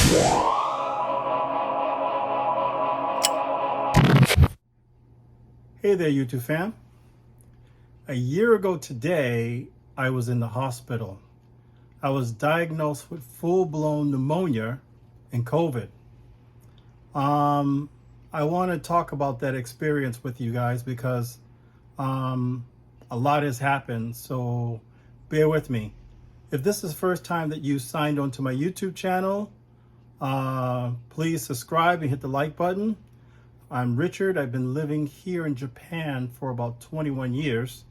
Hey there, YouTube fam. A year ago today, I was in the hospital. I was diagnosed with full-blown pneumonia and COVID. I want to talk about that experience with you guys because a lot has happened, so bear with me. If this is the first time that you signed onto my YouTube channel, please subscribe and hit the like button. I'm Richard. I've been living here in Japan for about 21 years.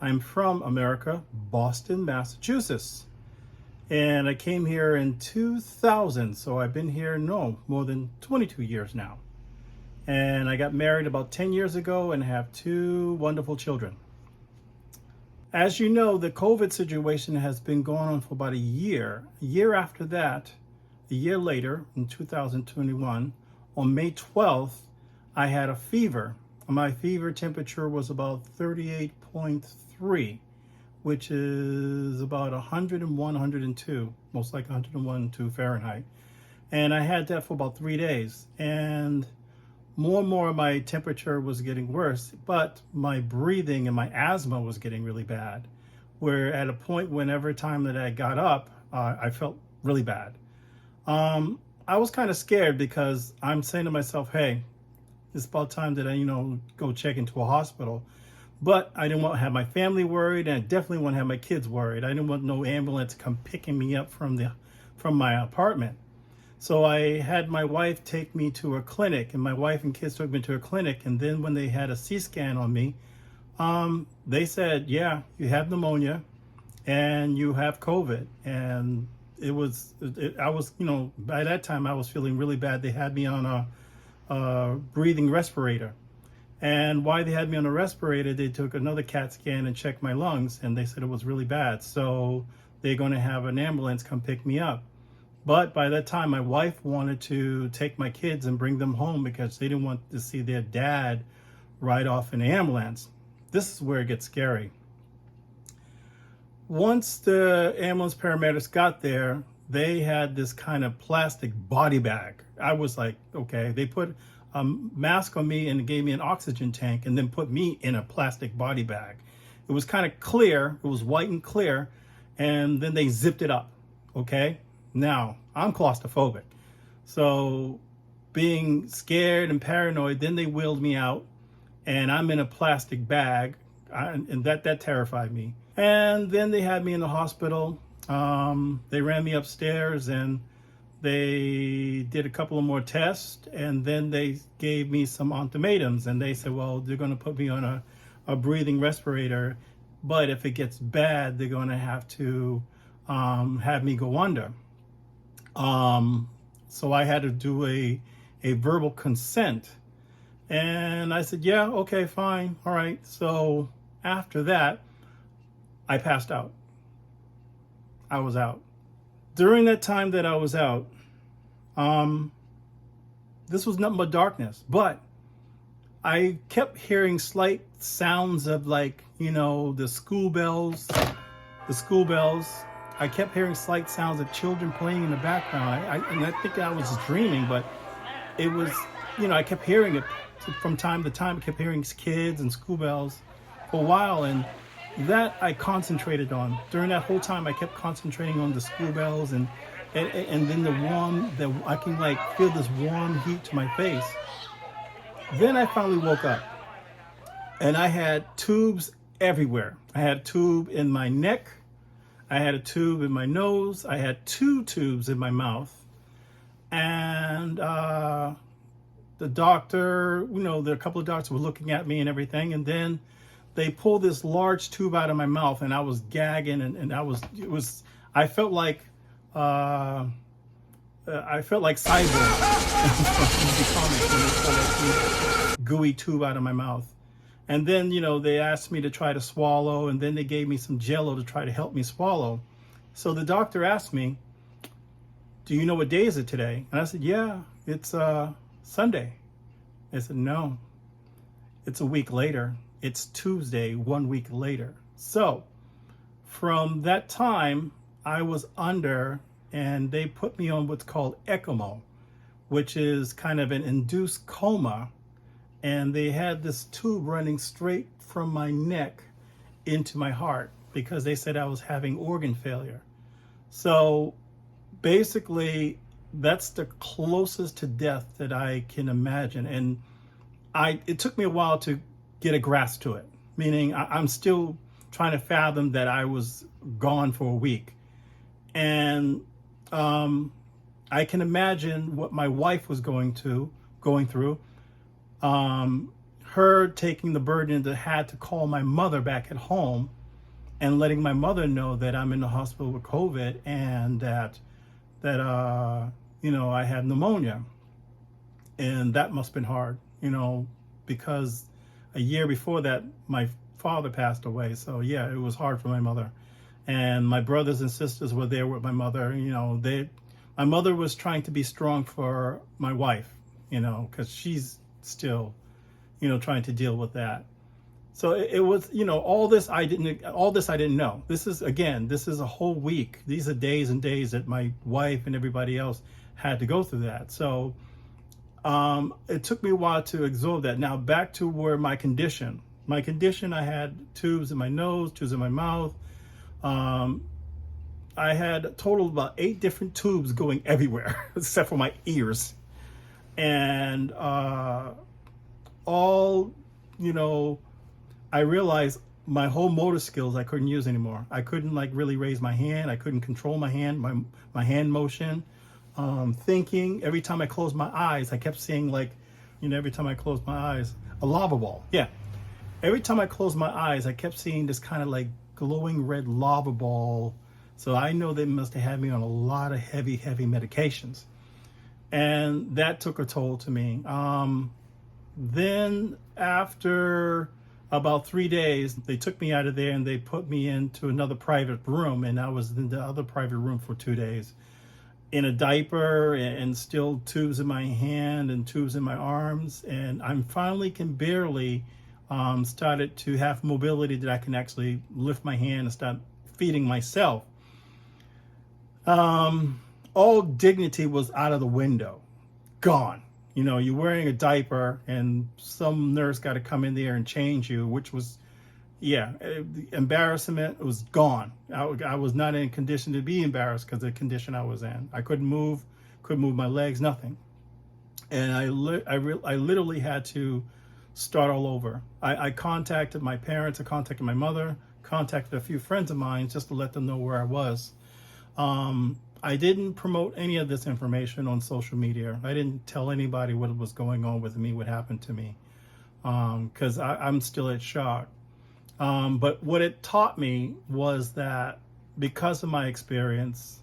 I'm from America, Boston, Massachusetts. And I came here in 2000, so I've been here, more than 22 years now. And I got married about 10 years ago and have two wonderful children. As you know, the COVID situation has been going on for about a year. A year after that, a year later, in 2021, on May 12th, I had a fever. My fever temperature was about 38.3, which is about 101, 102, most like 101 Fahrenheit. And I had that for about 3 days. And more my temperature was getting worse, but my breathing and my asthma was getting really bad. Where at a point, whenever time that I got up, I felt really bad. I was kind of scared because I'm saying to myself, hey, it's about time that I, go check into a hospital. But I didn't want to have my family worried, and I definitely want to have my kids worried. I didn't want no ambulance come picking me up from my apartment. So I had my wife take me to a clinic, and my wife and kids took me to a clinic. And then when they had a CT scan on me, they said, yeah, you have pneumonia and you have COVID. And I was, by that time I was feeling really bad. They had me on a breathing respirator. And why they had me on a respirator, they took another CAT scan and checked my lungs, and they said it was really bad. So they're going to have an ambulance come pick me up. But by that time, my wife wanted to take my kids and bring them home because they didn't want to see their dad ride off in an ambulance. This is where it gets scary. Once the ambulance paramedics got there, they had this kind of plastic body bag. I was like, okay, they put a mask on me and gave me an oxygen tank and then put me in a plastic body bag. It was kind of clear, it was white and clear, and then they zipped it up, okay? Now, I'm claustrophobic. So being scared and paranoid, then they wheeled me out and I'm in a plastic bag, and that terrified me. And then they had me in the hospital. They ran me upstairs and they did a couple of more tests, and then they gave me some ultimatums, and they said, well, they're going to put me on a breathing respirator, but if it gets bad, they're going to have to have me go under. So I had to do a verbal consent, and I said, yeah, okay, fine, all right. So after that, I passed out. I was out. During that time that I was out, this was nothing but darkness, but I kept hearing slight sounds of the school bells. I kept hearing slight sounds of children playing in the background. I think I was dreaming, but it was, I kept hearing it from time to time. I kept hearing kids and school bells for a while, and that I concentrated on. During that whole time, I kept concentrating on the school bells and then I can feel this warm heat to my face. Then I finally woke up and I had tubes everywhere. I had a tube in my neck. I had a tube in my nose. I had 2 tubes in my mouth. And the doctor, there are a couple of doctors were looking at me and everything. And then they pulled this large tube out of my mouth, and I was gagging, and I felt like Cyborg in the comics when they pulled that gooey tube out of my mouth. And then, they asked me to try to swallow, and then they gave me some Jell-O to try to help me swallow. So the doctor asked me, do you know what day is it today? And I said, yeah, it's Sunday. They said, no, it's a week later. It's Tuesday, 1 week later. So from that time, I was under and they put me on what's called ECMO, which is kind of an induced coma. And they had this tube running straight from my neck into my heart because they said I was having organ failure. So basically, that's the closest to death that I can imagine. And it took me a while to get a grasp to it, meaning I'm still trying to fathom that I was gone for a week. And I can imagine what my wife was going through. Her taking the burden to had to call my mother back at home and letting my mother know that I'm in the hospital with COVID and that I had pneumonia. And that must have been hard, because a year before that, my father passed away. So yeah, it was hard for my mother. And my brothers and sisters were there with my mother. My mother was trying to be strong for my wife, because she's still, trying to deal with that. So it was, all this I didn't know. This is a whole week. These are days and days that my wife and everybody else had to go through that. So it took me a while to absorb that. Now back to where my condition, I had tubes in my nose, tubes in my mouth. I had a total of about 8 different tubes going everywhere except for my ears. And I realized my whole motor skills I couldn't use anymore. I couldn't really raise my hand. I couldn't control my hand, my hand motion. Thinking, every time I closed my eyes, I kept seeing every time I closed my eyes, a lava ball. Yeah. Every time I closed my eyes, I kept seeing this kind of glowing red lava ball. So I know they must have had me on a lot of heavy medications. And that took a toll to me. Then after about 3 days, they took me out of there and they put me into another private room. And I was in the other private room for 2 days in a diaper and still tubes in my hand and tubes in my arms. And I finally can barely started to have mobility that I can actually lift my hand and start feeding myself. All dignity was out of the window, gone. You're wearing a diaper and some nurse got to come in there and change you, which was, embarrassment was gone. I was not in a condition to be embarrassed because of the condition I was in. I couldn't move my legs, nothing. And I literally had to start all over. I contacted my parents, I contacted my mother, contacted a few friends of mine just to let them know where I was. I didn't promote any of this information on social media. I didn't tell anybody what was going on with me, what happened to me, because I'm still in shock. But what it taught me was that because of my experience,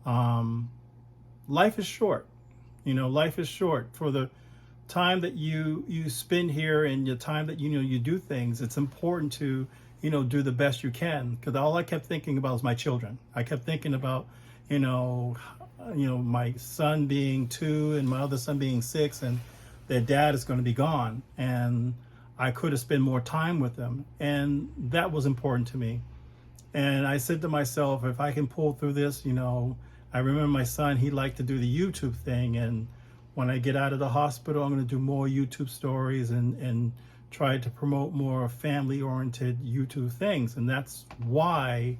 life is short. Life is short. For the time that you spend here and the time that you do things, it's important to do the best you can, because all I kept thinking about was my children. I kept thinking about my son being 2 and my other son being 6, and their dad is going to be gone, and I could have spent more time with them, and that was important to me. And I said to myself, if I can pull through this, I remember my son, he liked to do the YouTube thing, and when I get out of the hospital, I'm going to do more YouTube stories and try to promote more family-oriented YouTube things. And that's why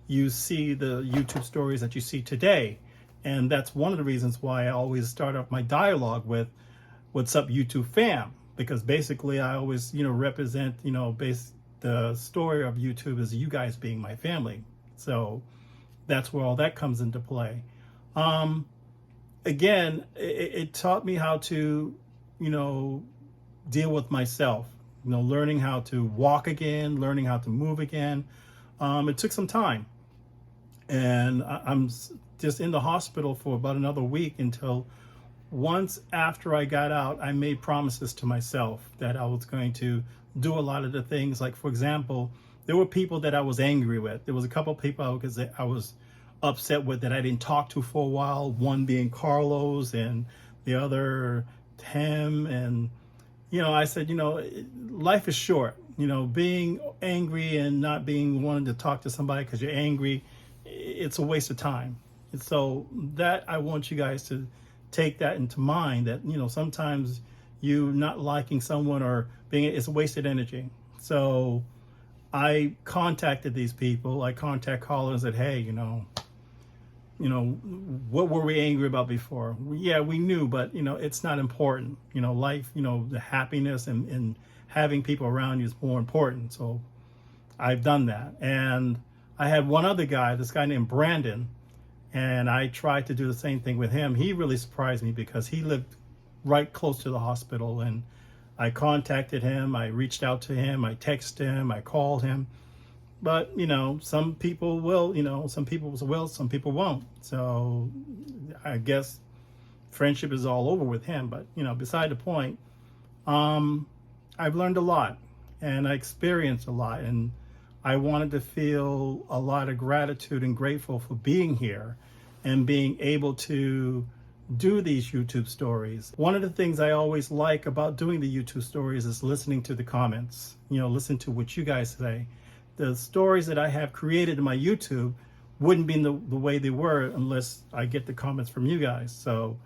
you see the YouTube stories that you see today. And that's one of the reasons why I always start off my dialogue with, "What's up, YouTube fam?" Because basically I always, represent, the story of YouTube as you guys being my family. So that's where all that comes into play. Again, it taught me how to, deal with myself, learning how to walk again, learning how to move again. It took some time. And I'm just in the hospital for about another week until once after I got out, I made promises to myself that I was going to do a lot of the things. Like, for example, there were people that I was angry with. There was a couple of people I was upset with that I didn't talk to for a while, one being Carlos and the other Tim. And, I said, life is short. Being angry and not wanting to talk to somebody because you're angry, it's a waste of time. And so that I want you guys to take that into mind, that, you know, sometimes you not liking someone or being, it's wasted energy. So I contacted these people. I contact callers and said, hey, what were we angry about before? Yeah, we knew, but it's not important. Life, the happiness and having people around you is more important. So I've done that. And I had one other guy, this guy named Brandon, and I tried to do the same thing with him. He really surprised me because he lived right close to the hospital, and I contacted him, I reached out to him, I texted him, I called him. But, some people will, some people will, some people won't. So I guess friendship is all over with him. But, beside the point, I've learned a lot and I experienced a lot. And I wanted to feel a lot of gratitude and grateful for being here and being able to do these YouTube stories. One of the things I always like about doing the YouTube stories is listening to the comments, listen to what you guys say. The stories that I have created in my YouTube wouldn't be the way they were unless I get the comments from you guys. So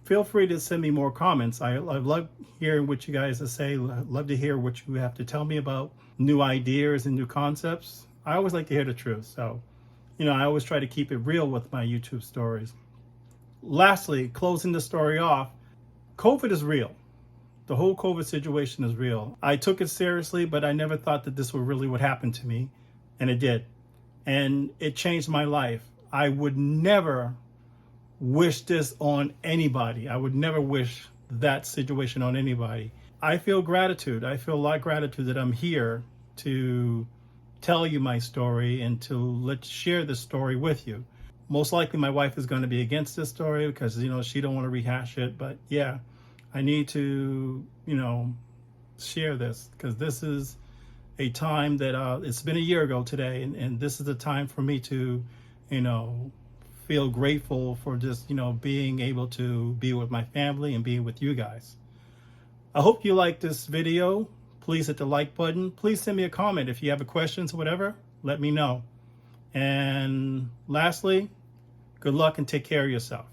feel free to send me more comments. I love hearing what you guys say. I love to hear what you have to tell me about new ideas and new concepts. I always like to hear the truth. So, I always try to keep it real with my YouTube stories. Lastly, closing the story off, COVID is real. The whole COVID situation is real. I took it seriously, but I never thought that this would really would happen to me. And it did. And it changed my life. I would never wish this on anybody. I would never wish that situation on anybody. I feel gratitude. I feel a lot of gratitude that I'm here to tell you my story and to share this story with you. Most likely my wife is going to be against this story because, she don't want to rehash it. But yeah, I need to, share this because this is a time that it's been a year ago today. And this is the time for me to, feel grateful for just, being able to be with my family and being with you guys. I hope you like this video. Please hit the like button. Please send me a comment. If you have questions or whatever, let me know. And lastly, good luck and take care of yourself.